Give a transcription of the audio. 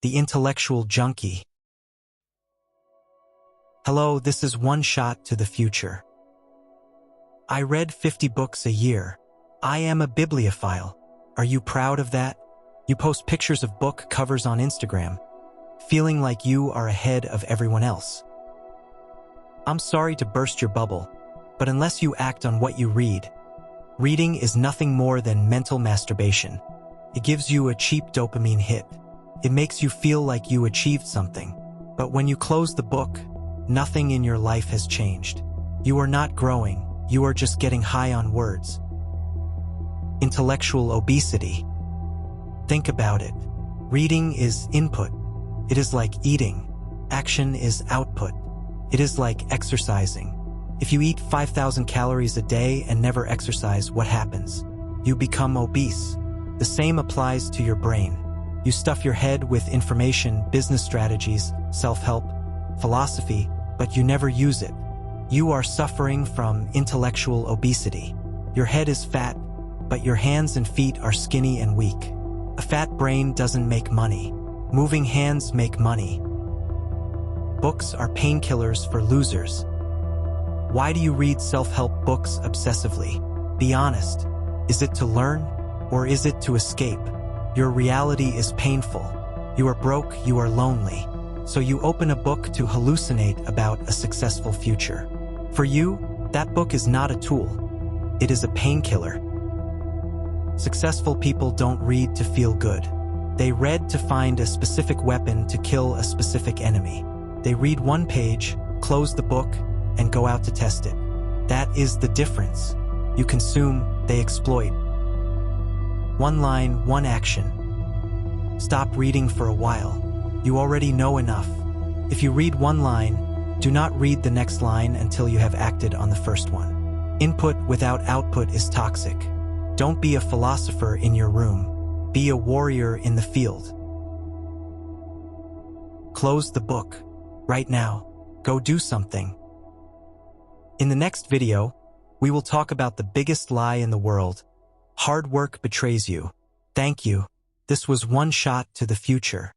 the intellectual junkie. Hello, this is One Shot to the Future. I read 50 books a year. I am a bibliophile. Are you proud of that? You post pictures of book covers on Instagram, feeling like you are ahead of everyone else. I'm sorry to burst your bubble, but unless you act on what you read, reading is nothing more than mental masturbation. It gives you a cheap dopamine hit. It makes you feel like you achieved something. But when you close the book, nothing in your life has changed. You are not growing, you are just getting high on words. Intellectual obesity. Think about it. Reading is input. It is like eating. Action is output. It is like exercising. If you eat 5,000 calories a day and never exercise, what happens? You become obese. The same applies to your brain. You stuff your head with information, business strategies, self-help, philosophy, but you never use it. You are suffering from intellectual obesity. Your head is fat, but your hands and feet are skinny and weak. A fat brain doesn't make money. Moving hands make money. Books are painkillers for losers. Why do you read self-help books obsessively? Be honest. Is it to learn, or is it to escape? Your reality is painful. You are broke, you are lonely. So you open a book to hallucinate about a successful future. For you, that book is not a tool. It is a painkiller. Successful people don't read to feel good. They read to find a specific weapon to kill a specific enemy. They read one page, close the book, and go out to test it. That is the difference. You consume, they exploit. One line, one action. Stop reading for a while. You already know enough. If you read one line, do not read the next line until you have acted on the first one. Input without output is toxic. Don't be a philosopher in your room. Be a warrior in the field. Close the book. Right now. Go do something. In the next video, we will talk about the biggest lie in the world. Hard work betrays you. Thank you. This was One Shot to the Future.